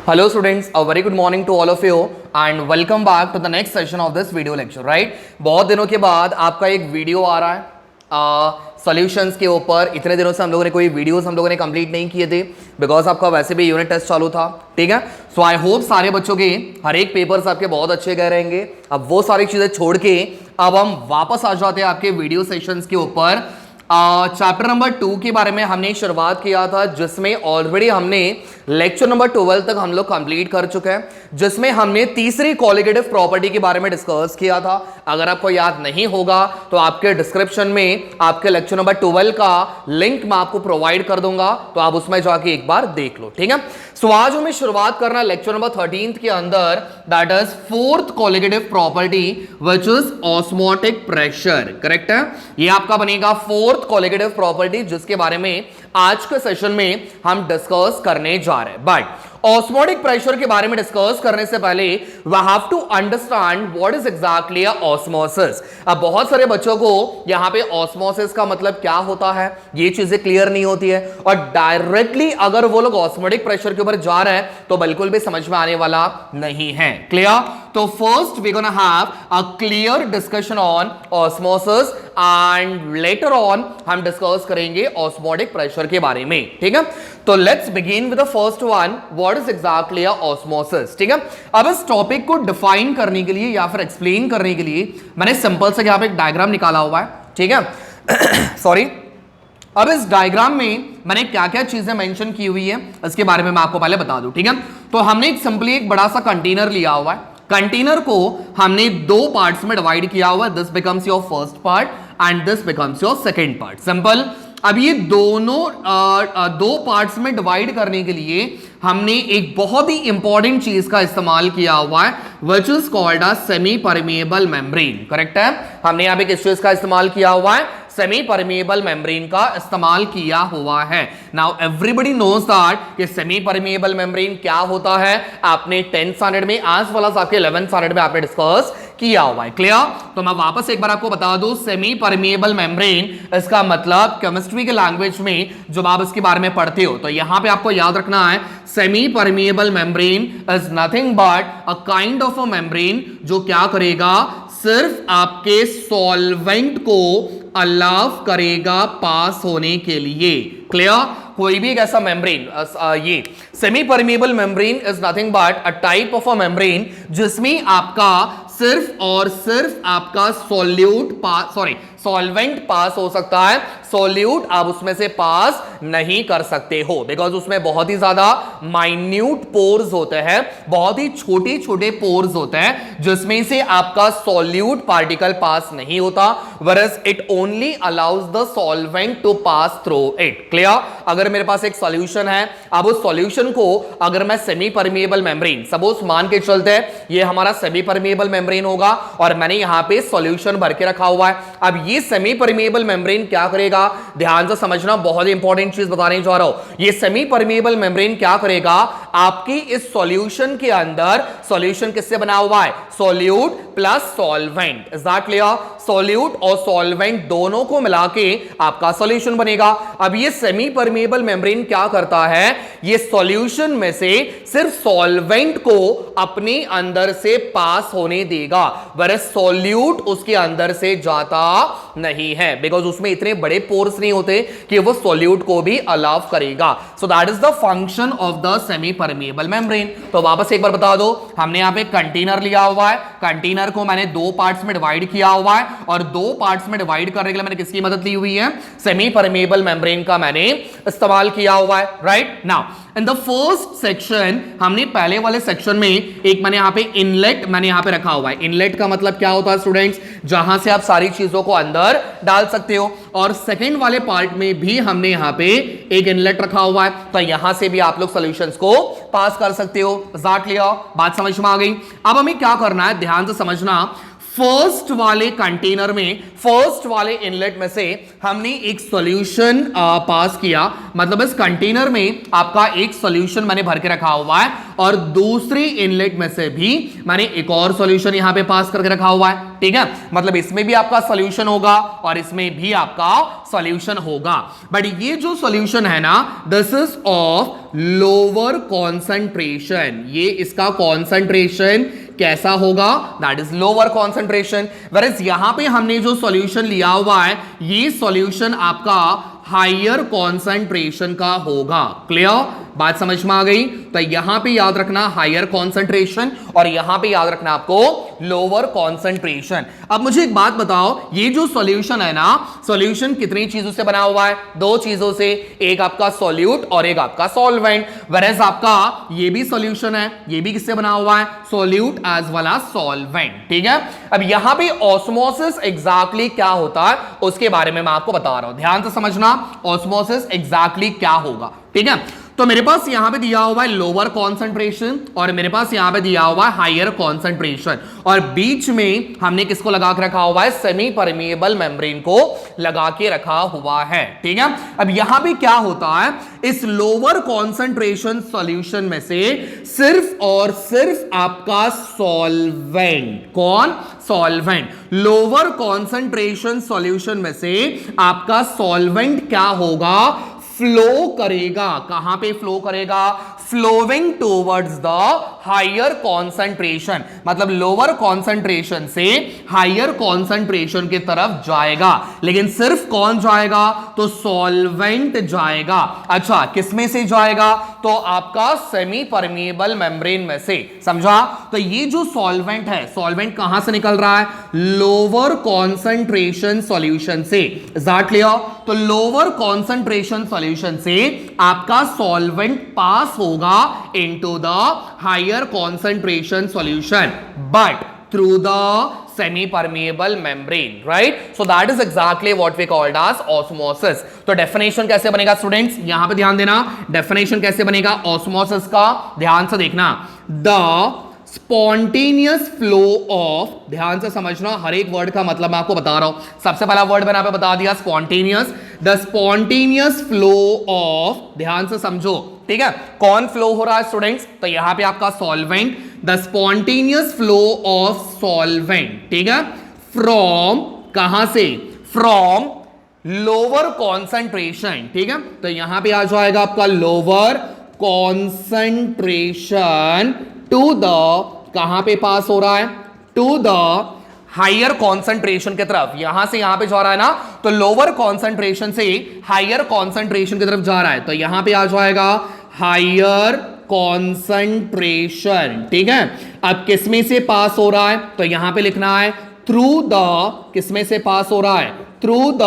Hello students, a very good morning to all of you and welcome back to the next session of this video lecture, right? बहुत दिनों के बाद आपका एक video आ रहा है सॉल्यूशंस के ऊपर। इतने दिनों से हम लोगों ने कोई वीडियोस हम लोगों ने कंप्लीट नहीं किए थे बिकॉज आपका वैसे भी यूनिट टेस्ट चालू था, ठीक है। सो आई होप सारे बच्चों के हर एक पेपर्स आपके बहुत अच्छे गए रहेंगे। अब वो सारी चीजें छोड़ के अब हम वापस आ जाते हैं आपके वीडियो सेशंस के ऊपर। चैप्टर नंबर 2 के बारे में हमने शुरुआत किया था, जिसमें ऑलरेडी हमने लेक्चर नंबर 12 तक हम लोग कंप्लीट कर चुके हैं, जिसमें हमने तीसरी कॉलिगेटिव प्रॉपर्टी के बारे में डिस्कस किया था। अगर आपको याद नहीं होगा तो आपके डिस्क्रिप्शन में आपके लेक्चर नंबर 12 का लिंक मैं आपको प्रोवाइड कर दूंगा, तो आप उसमें जाके एक बार देख लो, ठीक है। सो आज हमें शुरुआत करना लेक्चर नंबर 13 के अंदर, that is fourth colligative property which is osmotic pressure. Correct है, ये आपका बनेगा फोर्थ कॉलिगेटिव प्रॉपर्टी, जिसके बारे में आज के सेशन में हम डिस्कस करने जा रहे हैं। बट ऑस्मोटिक प्रेशर के बारे में डिस्कस करने से पहले we have to understand what is exactly osmosis. अब बहुत सारे बच्चों को यहां पे ऑस्मोसिस का मतलब क्या होता है ये चीजें क्लियर नहीं होती है, और डायरेक्टली अगर वो लोग ऑस्मोटिक प्रेशर के ऊपर जा रहे हैं तो बिल्कुल भी समझ में आने वाला नहीं है। क्लियर? तो first we gonna have a clear discussion on osmosis and later on हम डिस्कस करेंगे ऑस्मोटिक प्रेशर के बारे में, ठीक है। तो let's begin with the first one, what is exactly osmosis, ठीक है। अब इस टॉपिक को डिफाइन करने के लिए या फिर एक्सप्लेन करने के लिए मैंने सिंपल से यहां पे एक डायग्राम निकाला हुआ है, ठीक है। सॉरी। अब इस डायग्राम में मैंने क्या क्या चीजें मेंशन की हुई है इसके बारे में मैं आपको पहले बता दूं, ठीक है। तो हमने एक सिंपली एक बड़ा सा कंटेनर लिया हुआ है। कंटेनर को हमने दो पार्ट्स में डिवाइड किया हुआ है। This becomes your first part and this becomes your second part. Simple. अब ये दोनों दो पार्ट्स में डिवाइड करने के लिए हमने एक बहुत ही इंपॉर्टेंट चीज का इस्तेमाल किया हुआ है, which is called a semi permeable membrane. Correct है, हमने यहां पे किस चीज का इस्तेमाल किया हुआ है? सेमी परमेएबल मेम्ब्रेन का इस्तेमाल किया हुआ है। नाउ एवरीबॉडी नोज दैट कि सेमी परमेएबल मेम्ब्रेन क्या होता है। आपने 10th स्टैंडर्ड में एज वेल एज आपके 11th स्टैंडर्ड में आपने डिस्कस किया हुआ है। क्लियर? तो मैं वापस एक बार आपको बता दूं, सेमी परमेएबल मेम्ब्रेन इसका मतलब केमिस्ट्री के लैंग्वेज में जब आप इसके बारे में पढ़ते हो तो यहां पे आपको याद रखना है, semi permeable membrane is nothing but a kind of a membrane जो क्या करेगा, सिर्फ आपके सॉल्वेंट को अलाउ करेगा पास होने के लिए। क्लियर? कोई भी एक ऐसा मेम्ब्रेन, ये semi permeable membrane is nothing but a type of a membrane जिसमें आपका सिर्फ और सिर्फ आपका सॉल्वेंट पास हो सकता है। सॉल्यूट आप उसमें से पास नहीं कर सकते हो बिकॉज उसमें बहुत ही ज्यादा माइन्यूट पोर्स होते हैं, बहुत ही छोटे छोटे पोर्स होते हैं जिसमें से आपका सॉल्यूट पार्टिकल पास नहीं होता, whereas it only allows the solvent to pass through it. Clear? अगर मेरे पास एक सॉल्यूशन है, अब उस सॉल्यूशन को अगर मैं सेमी परमेएबल मेम्ब्रेन सपोज मान के चलते हैं, ये हमारा सेमी परमेएबल मेम्ब्रेन होगा और मैंने यहां पे सॉल्यूशन भर के रखा हुआ है। अब ये सेमी परमेएबल मेम्ब्रेन क्या करेगा, ध्यान से समझना, बहुत इंपॉर्टेंट चीज बताने जा रहा हूं। ये सेमी परमेएबल मेम्ब्रेन क्या करेगा, आपकी इस सॉल्यूशन के अंदर, सॉल्यूशन किससे बना हुआ है? Solute plus solvent. Is that clear? Solute और सॉल्वेंट दोनों को मिला के आपका सॉल्यूशन बनेगा। अब ये सेमी परमेएबल मेम्ब्रेन क्या करता है, ये सॉल्यूशन में से सिर्फ सॉल्वेंट को अपने अंदर से पास होने देगा, whereas सॉल्यूट उसके अंदर से जाता नहीं है बिकॉज उसमें इतने बड़े पोर्स नहीं होते कि वो सॉल्यूट को भी अलाउ करेगा। So that is the function of the semi permeable membrane. तो वापस एक बार बता दो, हमने यहां पे कंटेनर लिया हुआ है, कंटेनर को मैंने दो पार्ट्स में डिवाइड किया हुआ है और दो पार्ट्स में डिवाइड करने के लिए मैंने किसकी मदद ली हुई है? सेमी परमेएबल मेम्ब्रेन का मैंने इस्तेमाल किया हुआ है। Right? Now in the first section, हमने पहले वाले सेक्शन में एक मैंने यहां पे इनलेट मैंने यहां पे रखा हुआ है। इनलेट का मतलब क्या होता है स्टूडेंट्स? जहां से आप सारी चीजों को अंदर डाल सकते हो। और सेकंड वाले पार्ट में भी हमने यहां पे एक इनलेट रखा हुआ है, तो यहां से भी आप लोग सॉल्यूशंस को पास कर सकते हो। एग्जैक्टली, बात समझ में आ गई। अब हमें क्या करना है, ध्यान से समझना। फर्स्ट वाले कंटेनर में, फर्स्ट वाले इनलेट में से हमने एक सॉल्यूशन पास किया, मतलब इस कंटेनर में आपका एक सॉल्यूशन मैंने भर के रखा हुआ है और दूसरी इनलेट में से भी मैंने एक और सॉल्यूशन यहां पे पास करके रखा हुआ है, ठीक है। मतलब इसमें भी आपका सॉल्यूशन होगा और इसमें भी आपका सॉल्यूशन होगा, बट ये जो सॉल्यूशन है ना, this is of lower concentration. ये इसका कॉन्सेंट्रेशन कैसा होगा, that is lower concentration. Whereas यहां पे हमने जो सॉल्यूशन लिया हुआ है, ये सॉल्यूशन आपका हायर कॉन्सेंट्रेशन का होगा। क्लियर, बात समझ में आ गई? तो यहां पे याद रखना हायर कॉन्सेंट्रेशन और यहां पे याद रखना आपको लोअर कॉन्सेंट्रेशन। अब मुझे एक बात बताओ, ये जो सॉल्यूशन है ना, सॉल्यूशन कितनी चीजों से बना हुआ है? दो चीजों से, एक आपका सॉल्यूट और एक आपका सॉल्वेंट। वेयरएज आपका ये भी सॉल्यूशन है, ये भी किससे बना हुआ है? Solute as well as solvent, ठीक है। अब यहां पे ऑस्मोसिस एग्जैक्टली क्या होता है उसके बारे में मैं आपको बता रहा हूं, ध्यान से समझना ऑस्मोसिस एग्जैक्टली क्या होगा, ठीक है। तो मेरे पास यहां पे दिया हुआ है लोअर कॉन्सेंट्रेशन और मेरे पास यहां पे दिया हुआ है हायर कॉन्सेंट्रेशन, और बीच में हमने किसको लगा के रखा हुआ है? सेमी परमिएबल मेम्ब्रेन को लगा के रखा हुआ है, ठीक है। अब यहां पे क्या होता है, इस लोअर कॉन्सेंट्रेशन सॉल्यूशन में से सिर्फ और सिर्फ आपका सॉल्वेंट, कौन? सॉल्वेंट। लोअर कॉन्सेंट्रेशन सॉल्यूशन में से आपका सॉल्वेंट क्या होगा? फ्लो करेगा। कहां पे फ्लो करेगा? Flowing towards the higher concentration, मतलब लोअर कॉन्सेंट्रेशन से हायर कॉन्सेंट्रेशन की तरफ जाएगा। लेकिन सिर्फ कौन जाएगा? तो सॉल्वेंट जाएगा। अच्छा, किसमें से जाएगा? तो आपका सेमी परमिएबल मेम्ब्रेन में से, समझा? तो ये जो सॉल्वेंट है, सॉल्वेंट कहां से निकल रहा है? लोअर कॉन्सेंट्रेशन सॉल्यूशन से। Is that clear? तो लोअर कॉन्सेंट्रेशन सॉल्यूशन से आपका सॉल्वेंट पास होगा into the higher concentration solution but through the semi-permeable membrane, right? So that is exactly what we called as osmosis. तो definition कैसे बनेगा students? यहां पे ध्यान देना, definition कैसे बनेगा osmosis का, ध्यान से देखना। The स्पॉन्टेनियस फ्लो ऑफ, ध्यान से समझना, हर एक वर्ड का मतलब मैं आपको बता रहा हूं। सबसे पहला वर्ड मैंने आपको बता दिया spontaneous, the spontaneous flow of, ध्यान से समझो, ठीक है। कौन फ्लो हो रहा है स्टूडेंट्स? तो यहां पे आपका solvent, the spontaneous flow of solvent, ठीक है। फ्रॉम, कहां से? फ्रॉम लोअर कॉन्सेंट्रेशन, ठीक है। तो यहां पे आ जाएगा आपका लोअर कॉन्सेंट्रेशन टू द, कहां पे पास हो रहा है? टू द हायर कॉन्सेंट्रेशन की तरफ। यहां से यहां पे जा रहा है ना, तो लोअर कॉन्सेंट्रेशन से हायर कॉन्सेंट्रेशन की तरफ जा रहा है, तो यहां पे आ जाएगा हायर कॉन्सेंट्रेशन, ठीक है। अब किसमें से पास हो रहा है? तो यहां पे लिखना है थ्रू द, किसमें से पास हो रहा है? थ्रू द,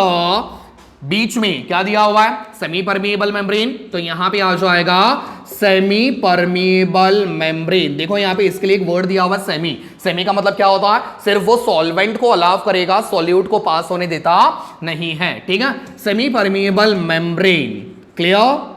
बीच में क्या दिया हुआ है? सेमी परमिएबल मेम्ब्रेन, तो यहां पे आ जाएगा सेमी परमिएबल मेम्ब्रेन। देखो यहां पे इसके लिए एक वर्ड दिया हुआ है सेमी। सेमी का मतलब क्या होता है? सिर्फ वो सॉल्वेंट को अलाउ करेगा, सॉल्यूट को पास होने देता नहीं है, ठीक है। Semi permeable membrane, clear,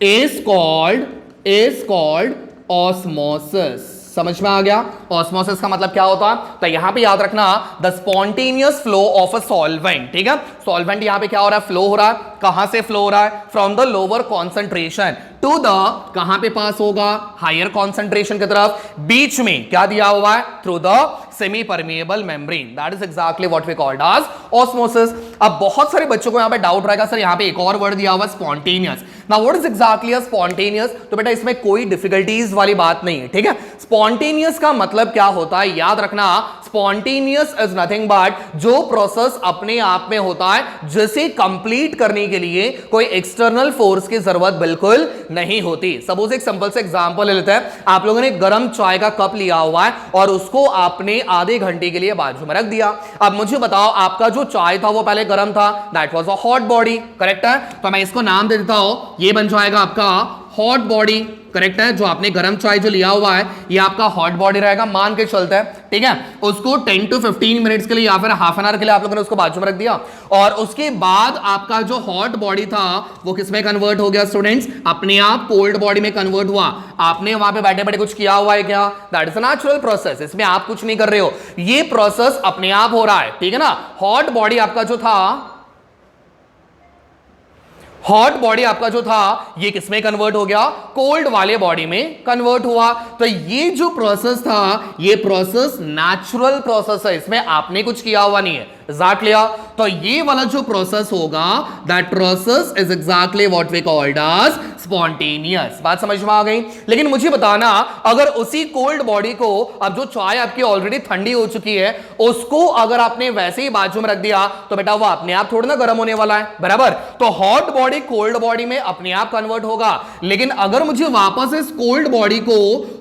is called osmosis. समझ में आ गया? ऑस्मोसिस का मतलब क्या होता है? तो यहां पे याद रखना, the spontaneous flow of a solvent, ठीक है। सॉल्वेंट यहां पे क्या हो रहा है? फ्लो हो रहा है। कहां से फ्लो हो रहा है? From the lower concentration to the, कहां पे पास होगा? हायर कॉन्सेंट्रेशन की तरफ। बीच में क्या दिया हुआ है? Through the semi permeable membrane. That is exactly what we called as osmosis. अब बहुत सारे बच्चों को यहां पे डाउट रहेगा, सर यहां पे एक और वर्ड दिया हुआ spontaneous. Now what is exactly a spontaneous? तो बेटा इसमें कोई डिफिकल्टीज वाली बात नहीं है, ठीक है। स्पॉन्टेनियस का मतलब क्या होता है? याद रखना, स्पॉन्टेनियस इज नथिंग बट जो प्रोसेस अपने आप में होता है, जिसे कंप्लीट करने के लिए कोई एक्सटर्नल फोर्स की जरूरत बिल्कुल नहीं होती। सपोज एक सिंपल से एग्जांपल ले लेते हैं। आप लोगों ने गर्म चाय का कप लिया हुआ है और उसको आपने आधे घंटे के लिए बाजू में रख दिया। अब मुझे बताओ, आपका जो चाय था वो पहले गर्म था, that was a hot body, correct है। तो मैं इसको नाम दे देता हूं, ये बन जाएगा आपका हॉट बॉडी, करेक्ट है, जो आपने गर्म चाय जो लिया हुआ है ये आपका हॉट बॉडी रहेगा, मान के चलता है, ठीक है। उसको 10 to 15 मिनट्स के लिए या फिर हाफ एन आवर के लिए आप लोगों ने उसको बाजू में रख दिया, और उसके बाद आपका जो हॉट बॉडी था वो किस में कन्वर्ट हो गया स्टूडेंट्स, अपने आप कोल्ड बॉडी में कन्वर्ट हुआ। आपने वहां पे बैठे बैठे कुछ किया हुआ है क्या? That is a natural process, इसमें आप कुछ नहीं कर रहे हो, ये प्रोसेस अपने आप हो रहा है, ठीक है ना। हॉट बॉडी आपका जो था, हॉट बॉडी आपका जो था ये किसमें कन्वर्ट हो गया? कोल्ड वाले बॉडी में कन्वर्ट हुआ। तो ये जो प्रोसेस था ये प्रोसेस नेचुरल प्रोसेस है, इसमें आपने कुछ किया हुआ नहीं है, एग्जैक्ट लिया। तो ये वाला जो प्रोसेस होगा that process is exactly what we called as spontaneous. बात समझ में आ गई? लेकिन मुझे बताना, अगर उसी कोल्ड बॉडी को, अब जो चाय आपकी ऑलरेडी ठंडी हो चुकी है, उसको अगर आपने वैसे ही बाजू में रख दिया तो बेटा वो अपने आप थोड़ा ना गर्म होने वाला है, बराबर। तो हॉट बॉडी कोल्ड बॉडी में अपने आप कन्वर्ट होगा, लेकिन अगर मुझे वापस इस कोल्ड बॉडी को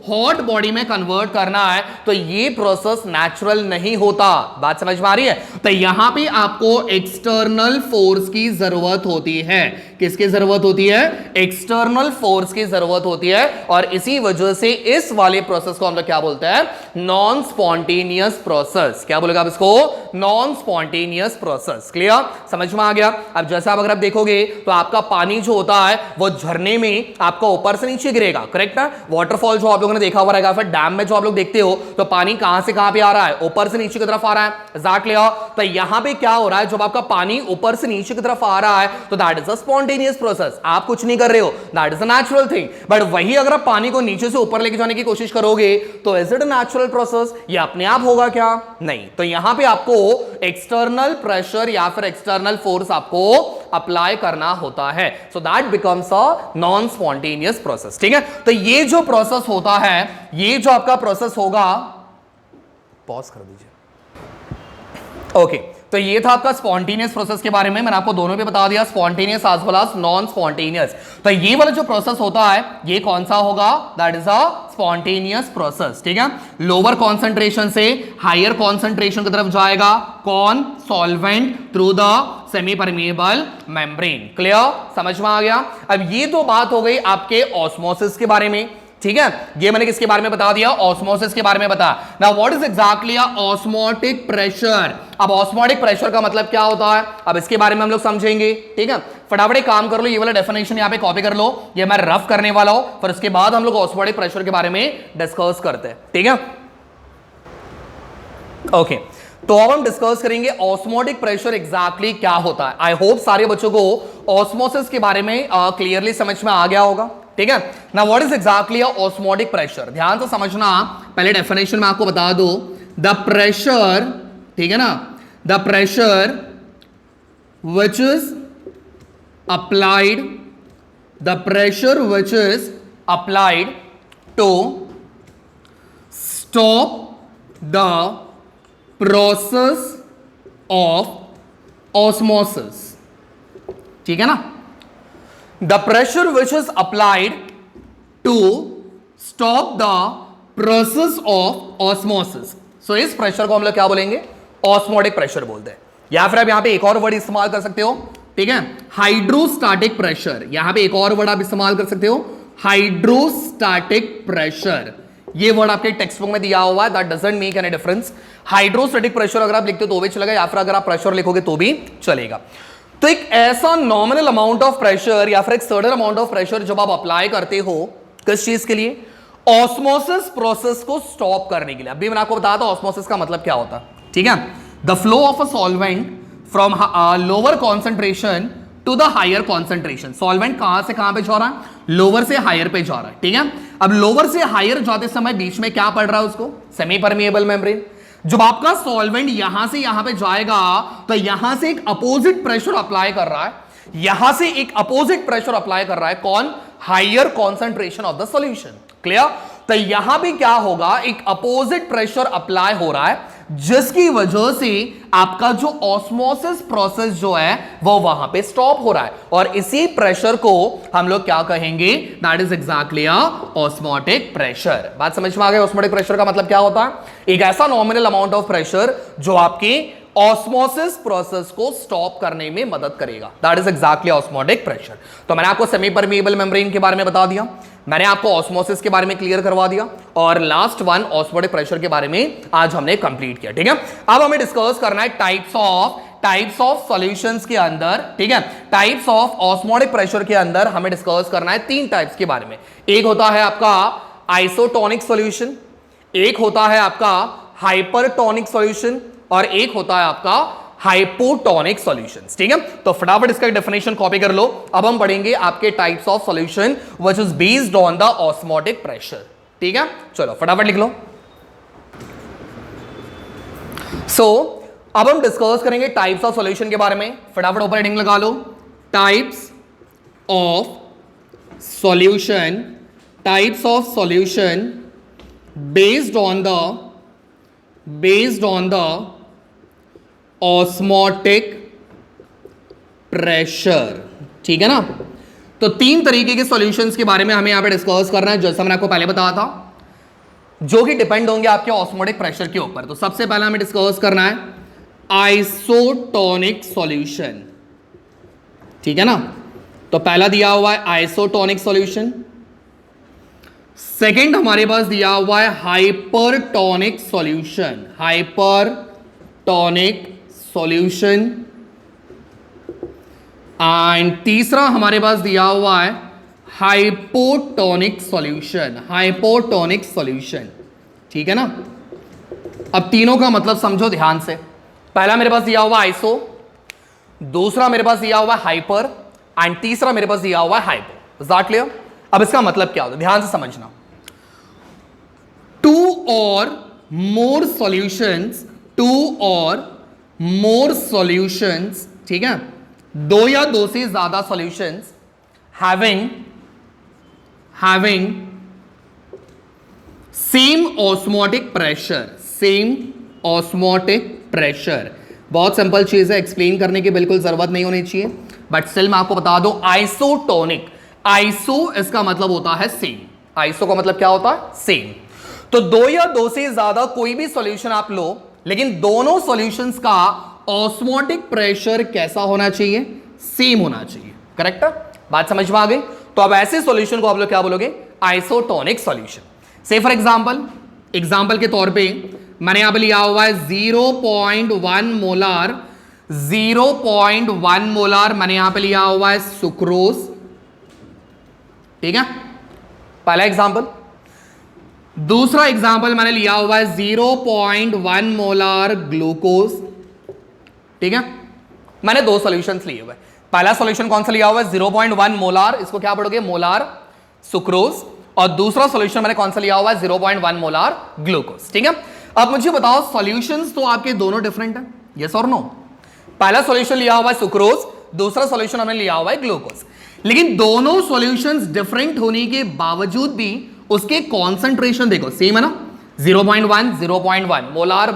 हॉट बॉडी में कन्वर्ट करना है तो ये प्रोसेस नेचुरल नहीं होता। बात समझ में आ रही है? तो यहां पे आपको एक्सटर्नल फोर्स की जरूरत होती है। किसकी जरूरत होती है? एक्सटर्नल फोर्स की जरूरत होती है, और इसी वजह से इस वाले प्रोसेस को हम लोग क्या बोलते हैं? Non spontaneous process. क्या बोलेगा आप इसको? Non spontaneous process. क्लियर? समझ में आ गया? अब जैसा अगर आप देखोगे तो आपका पानी जो होता है वो झरने में आपका ऊपर से नीचे गिरेगा, करेक्ट है। वाटरफॉल जो आप लोगों ने देखा हुआ रहेगा, फिर डैम में जो आप लोग देखते हो तो पानी कहां से कहां पे आ रहा है? ऊपर से नीचे की तरफ आ रहा है, एग्जैक्टली। तो यहां पे क्या हो रहा है, जब आपका पानी ऊपर से नीचे की तरफ आ रहा है तो that is a spontaneous process, आप कुछ नहीं कर रहे हो, that is a natural thing. But वही अगर आप पानी को नीचे से ऊपर लेके जाने की कोशिश करोगे तो is it a natural process? ये अपने आप होगा क्या? नहीं। तो यहां पे आपको एक्सटर्नल प्रेशर या फिर एक्सटर्नल फोर्स आपको अप्लाई करना होता है, so that becomes a non spontaneous process, ठीक है। तो ये जो प्रोसेस होता है, ये जो आपका प्रोसेस होगा, पॉज कर दीजिए, ओके। तो ये था आपका स्पॉन्टेनियस प्रोसेस के बारे में, मैंने आपको दोनों पे बता दिया, spontaneous as well as non spontaneous. तो ये वाला जो प्रोसेस होता है ये कौन सा होगा? That is a spontaneous process, ठीक है। लोअर कॉन्सेंट्रेशन से हायर कॉन्सेंट्रेशन की तरफ जाएगा, कौन? Solvent through the semi permeable membrane. Clear? समझ में आ गया? अब ये तो बात हो गई आपके ऑस्मोसिस के बारे में, ठीक है। ये मैंने किसके बारे में बता दिया? ऑस्मोसिस के बारे में बता। Now what is exactly osmotic pressure? अब ऑस्मोटिक प्रेशर का मतलब क्या होता है, अब इसके बारे में हम लोग समझेंगे, ठीक है। फटाफट एक काम कर लो, ये वाला डेफिनेशन यहां पे कॉपी कर लो, ये मैं रफ करने वाला हूं, फिर उसके बाद हम लोग ऑस्मोटिक प्रेशर के बारे में डिस्कस करते हैं, ठीक है। ओके, तो अब हम डिस्कस करेंगे ऑस्मोटिक प्रेशर एग्जैक्टली क्या होता है। आई होप सारे बच्चों को ऑस्मोसिस के बारे में क्लियरली समझ में आ गया होगा, ठीक है ना। What is exactly osmotic pressure? ध्यान से समझना, पहले डेफिनेशन में आपको बता दो, द प्रेशर, ठीक है ना, the pressure which is applied, the pressure which is applied to stop the process of osmosis, ठीक है ना। The pressure which is applied to stop the process of osmosis. So इस प्रेशर को हम लोग क्या बोलेंगे? ऑस्मोटिक प्रेशर बोलते हैं, या फिर आप यहां पे एक और वर्ड इस्तेमाल कर सकते हो, ठीक है, हाइड्रोस्टैटिक प्रेशर। यहां पे एक और वर्ड आप इस्तेमाल कर सकते हो, हाइड्रोस्टैटिक प्रेशर। ये वर्ड आपके टेक्स्ट बुक में दिया हुआ है, that doesn't make any difference. Hydrostatic pressure अगर आप लिखते हो तो भी चलेगा, या फिर अगर आप प्रेशर लिखोगे तो भी चलेगा। तो एक ऐसा नॉमिनल अमाउंट ऑफ प्रेशर या फिर एक सर्टेन अमाउंट ऑफ प्रेशर जब आप अप्लाई करते हो, किस चीज के लिए? ऑस्मोसिस प्रोसेस को स्टॉप करने के लिए। अभी मैंने आपको बताया था ऑस्मोसिस का मतलब क्या होता है, ठीक है। The flow of a solvent from lower concentration to the higher concentration. Solvent कहां से कहां पे जा रहा है? लोअर से हायर पे जा रहा है, ठीक है। अब लोअर से हायर जाते समय बीच में क्या पड़ रहा है उसको? Semi permeable membrane. जब आपका सॉल्वेंट यहां से यहां पे जाएगा तो यहां से एक अपोजिट प्रेशर अप्लाई कर रहा है, यहां से एक अपोजिट प्रेशर अप्लाई कर रहा है, कौन? Higher concentration of the solution. Clear? तो यहां भी क्या होगा? एक अपोजिट प्रेशर अप्लाई हो रहा है, जिसकी वजह से आपका जो ऑस्मोसिस प्रोसेस जो है वो वहां पे स्टॉप हो रहा है, और इसी प्रेशर को हम लोग क्या कहेंगे? That is exactly osmotic pressure. बात समझ में आ गई? ऑस्मोटिक प्रेशर का मतलब क्या होता है? एक ऐसा नॉमिनल अमाउंट ऑफ प्रेशर जो आपके ऑस्मोसिस प्रोसेस को स्टॉप करने में मदद करेगा। That is exactly osmotic pressure. तो मैंने आपको सेमी परमिएबल मेम्ब्रेन के बारे में बता दिया, मैंने आपको ऑस्मोसिस के बारे में क्लियर करवा दिया, और लास्ट वन ऑस्मोटिक प्रेशर के बारे में आज हमने कंप्लीट किया। ठीक है, अब हमें डिस्कस करना है टाइप्स ऑफ सॉल्यूशंस के अंदर। ठीक है, टाइप्स ऑफ ऑस्मोटिक प्रेशर के अंदर हमें डिस्कस करना है 3 टाइप्स के बारे में। एक होता है आपका आइसोटोनिक सॉल्यूशन, एक होता है आपका हाइपरटोनिक सॉल्यूशन, और एक होता है आपका हाइपोटोनिक सॉल्यूशंस। ठीक है, तो फटाफट इसका डेफिनेशन कॉपी कर लो। अब हम पढ़ेंगे आपके types of solution which is based on the osmotic pressure. ठीक है, चलो फटाफट लिख लो। अब हम डिस्कस करेंगे टाइप्स ऑफ सॉल्यूशन के बारे में। फटाफट ऊपर हेडिंग लगा लो, types of solution, types of solution based on the osmotic pressure. ठीक है ना, तो 3 तरीके के सॉल्यूशंस के बारे में हमें यहां पे डिस्कस करना है, जैसा मैंने आपको पहले बताया था, जो कि डिपेंड होंगे आपके ऑस्मोटिक प्रेशर के ऊपर। तो सबसे पहले हमें डिस्कस करना है आइसोटोनिक सॉल्यूशन। ठीक है ना, तो पहला दिया हुआ है आइसोटोनिक सॉल्यूशन, सेकंड हमारे पास दिया हुआ है hypertonic solution, hypertonic solution, and तीसरा हमारे पास दिया हुआ है हाइपोटोनिक सॉल्यूशन, हाइपोटोनिक सॉल्यूशन। ठीक है ना, अब तीनों का मतलब समझो ध्यान से। पहला मेरे पास दिया हुआ आइसो, दूसरा मेरे पास दिया हुआ हाइपर, एंड तीसरा मेरे पास दिया हुआ हाइपो। Is that clear? अब इसका मतलब क्या होता है, ध्यान से समझना। 2 or more solutions, 2 or more solutions, ठीक है, 2 या 2 से ज्यादा solutions having same osmotic pressure, same osmotic pressure। बहुत सिंपल चीज है, एक्सप्लेन करने की बिल्कुल जरूरत नहीं होनी चाहिए, बट स्टिल मैं आपको बता दूं, आइसोटोनिक, आइसो इसका मतलब होता है सेम, आइसो का मतलब क्या होता है, सेम। तो 2 या 2 से ज्यादा कोई भी सॉल्यूशन आप लो, लेकिन दोनों सॉल्यूशंस का ऑस्मोटिक प्रेशर कैसा होना चाहिए, सेम होना चाहिए। करेक्ट, बात समझ में आ गई? तो अब ऐसे सॉल्यूशन को आप लोग क्या बोलोगे, आइसोटोनिक सॉल्यूशन। से फॉर एग्जांपल के तौर पे मैंने यहां पे लिया हुआ है 0.1 मोलार, 0.1 मोलार मैंने यहां पे लिया हुआ है सुक्रोज। ठीक है, पहला एग्जांपल। दूसरा एग्जांपल मैंने लिया हुआ है 0.1 मोलार ग्लूकोज। ठीक है, मैंने 2 सॉल्यूशंस लिए हुए। पहला सॉल्यूशन कौन सा लिया हुआ है, 0.1 मोलार, इसको क्या पढ़ोगे, मोलार सुक्रोज, और दूसरा सॉल्यूशन मैंने कौन सा लिया हुआ है, 0.1 मोलार ग्लूकोज। ठीक है, अब मुझे बताओ सॉल्यूशंस तो आपके दोनों डिफरेंट है, यस और नो? पहला सॉल्यूशन लिया हुआ है सुक्रोज, दूसरा सॉल्यूशन हमने लिया हुआ है ग्लूकोज, लेकिन दोनों सॉल्यूशंस डिफरेंट होने के बावजूद भी उसके कॉन्सेंट्रेशन देखो सेम है ना, 0.1 मोलार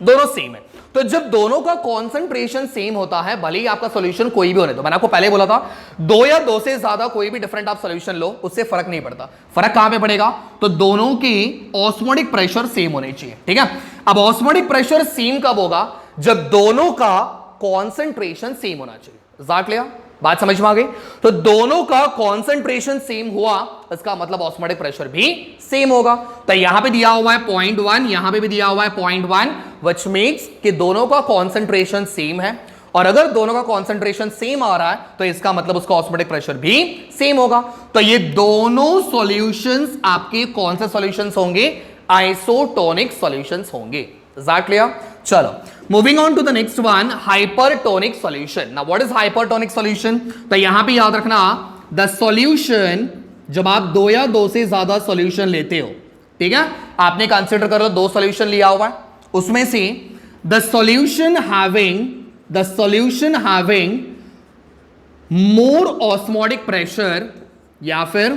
दोनों सेम है। तो जब दोनों का कॉन्सेंट्रेशन सेम होता है, भले ही आपका सॉल्यूशन कोई भी होने दो, मैंने आपको पहले बोला था 2 या 2 से ज्यादा कोई भी डिफरेंट आप सॉल्यूशन लो, उससे फर्क नहीं पड़ता। फर्क कहां पे पड़ेगा, तो दोनों की ऑस्मोटिक प्रेशर सेम होने चाहिए। ठीक है, अब ऑस्मोटिक प्रेशर सेम कब होगा, जब दोनों का कॉन्सेंट्रेशन सेम होना चाहिए। Is that clear? बात समझ में आ गई? तो दोनों का कॉन्सेंट्रेशन सेम हुआ, इसका मतलब ऑस्मोटिक प्रेशर भी सेम होगा। तो यहां पे दिया हुआ है 0.1, यहां पे भी दिया हुआ है 0.1, व्हिच मीन्स कि दोनों का कॉन्सेंट्रेशन सेम है, और अगर दोनों का कॉन्सेंट्रेशन सेम आ रहा है तो इसका मतलब उसका ऑस्मोटिक प्रेशर भी सेम होगा। तो ये दोनों सॉल्यूशंस आपके कौन से सॉल्यूशंस होंगे, आइसोटोनिक सॉल्यूशंस होंगे। Is that clear? चलो moving on to the next one, hypertonic solution. Now what is hypertonic solution? तो यहां पे याद रखना, द सॉल्यूशन, जब आप 2 या 2 से ज्यादा सॉल्यूशन लेते हो, ठीक है, आपने कंसीडर करो 2 सॉल्यूशन लिया हुआ है, उसमें से the solution having more osmotic pressure, या फिर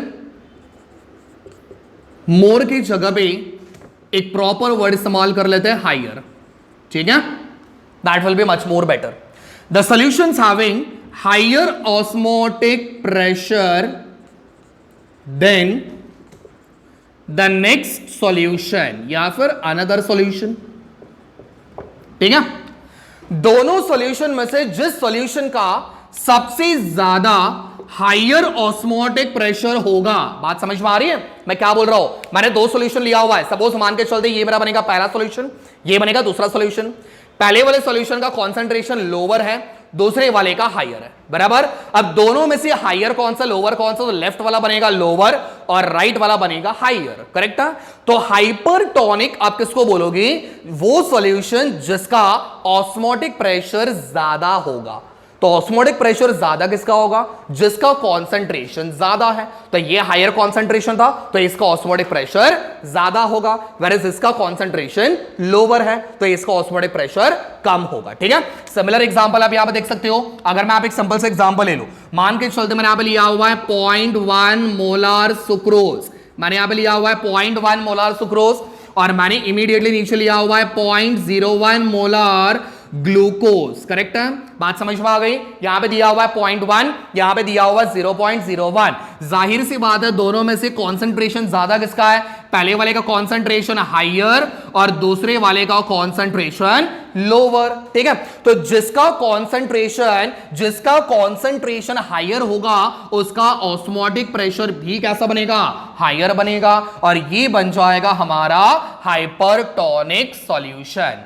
मोर की जगह पे एक प्रॉपर वर्ड इस्तेमाल कर लेते हैं, हायर। ठीक है, that will be much more better. The solutions having higher osmotic pressure than the next solution, या फिर अनदर सॉल्यूशन। ठीक है, दोनों सॉल्यूशन में से जिस सॉल्यूशन का सबसे ज्यादा हायर ऑस्मोटिक प्रेशर होगा, बात समझ में आ रही है मैं क्या बोल रहा हूं? मैंने दो सॉल्यूशन लिया हुआ है, सपोज मान के चलते ये मेरा बनेगा पहला सॉल्यूशन, ये बनेगा दूसरा सॉल्यूशन। पहले वाले सॉल्यूशन का कॉन्सेंट्रेशन लोअर है, दूसरे वाले का हायर है, बराबर। अब दोनों में से हायर कौन सा लोअर कौन सा, तो लेफ्ट वाला बनेगा लोअर और राइट वाला बनेगा हायर, करेक्ट है। तो हाइपरटोनिक आप किसको बोलोगे? वो सॉल्यूशन जिसका ऑस्मोटिक प्रेशर ज्यादा होगा। तो ऑस्मोटिक प्रेशर ज्यादा किसका होगा? जिसका कॉन्सेंट्रेशन ज्यादा है। तो ये हायर कॉन्सेंट्रेशन था तो इसका ऑस्मोटिक प्रेशर ज्यादा होगा, वेयर इसका कॉन्सेंट्रेशन लोअर है तो इसका ऑस्मोटिक प्रेशर कम होगा, ठीक है। सिमिलर एग्जांपल आप यहां पे देख सकते हो। अगर मैं आप एक सिंपल से एग्जांपल ले लूं, मान के चलते मैंने यहां पे लिया हुआ है 0.1 मोलार सुक्रोज, मैंने यहां पे लिया हुआ है 0.1 मोलार सुक्रोज और मैंने इमीडिएटली नीचे लिया हुआ है 0.01 मोलार ग्लूकोज, करेक्ट है। बात समझ में आ गई? यहां पे दिया हुआ है 0.1, यहां पे दिया हुआ है 0.01। जाहिर सी बात है दोनों में से कॉन्सेंट्रेशन ज्यादा किसका है? पहले वाले का कॉन्सेंट्रेशन हायर और दूसरे वाले का कॉन्सेंट्रेशन लोअर, ठीक है। तो जिसका कॉन्सेंट्रेशन हायर होगा उसका ऑस्मोटिक प्रेशर भी कैसा बनेगा? हायर बनेगा और ये बन जाएगा हमारा हाइपरटोनिक सॉल्यूशन।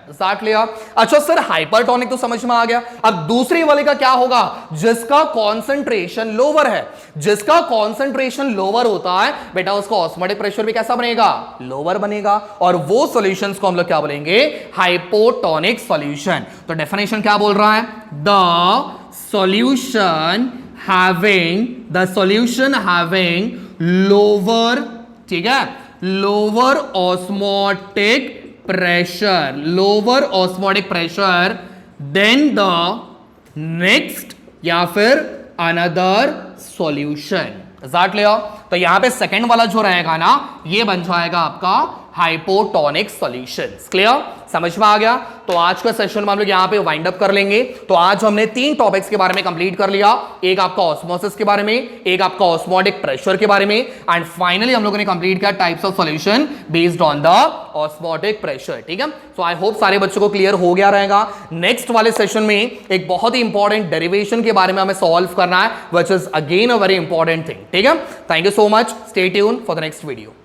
अच्छा सर हाइपरटोनिक तो समझ में आ गया, अब दूसरे वाले का क्या होगा? जिसका कॉन्सेंट्रेशन लोअर है। जिसका कॉन्सेंट्रेशन लोअर होता है बेटा उसका ऑस्मोटिक प्रेशर भी कैसा बनेगा? लोअर बनेगा और वो सॉल्यूशंस को हम लोग क्या बोलेंगे? Hypotonic solution. तो डेफिनेशन क्या बोल रहा है? द सॉल्यूशन हैविंग लोअर, ठीक है, lower osmotic pressure than the next या फिर अनदर सॉल्यूशन। तो यहां पे सेकंड वाला जो रहेगा ना ये बन जाएगा आपका हाइपोटोनिक सॉल्यूशन। क्लियर? समझ में आ गया? तो आज का सेशन में हम लोग यहां पे वाइंड अप कर लेंगे। तो आज हमने 3 टॉपिक्स के बारे में कंप्लीट कर लिया, एक आपका ऑस्मोसिस के बारे में, एक आपका ऑस्मोटिक प्रेशर के बारे में एंड फाइनली हम लोगों ने कंप्लीट किया types of solution based on the osmotic pressure, ठीक है। सो आई होप सारे बच्चों को क्लियर हो गया रहेगा। नेक्स्ट वाले सेशन में एक बहुत ही इंपॉर्टेंट डेरिवेशन के बारे में हमें सॉल्व करना है which is again a very important thing, ठीक है। Thank you so much, stay tune for the next video.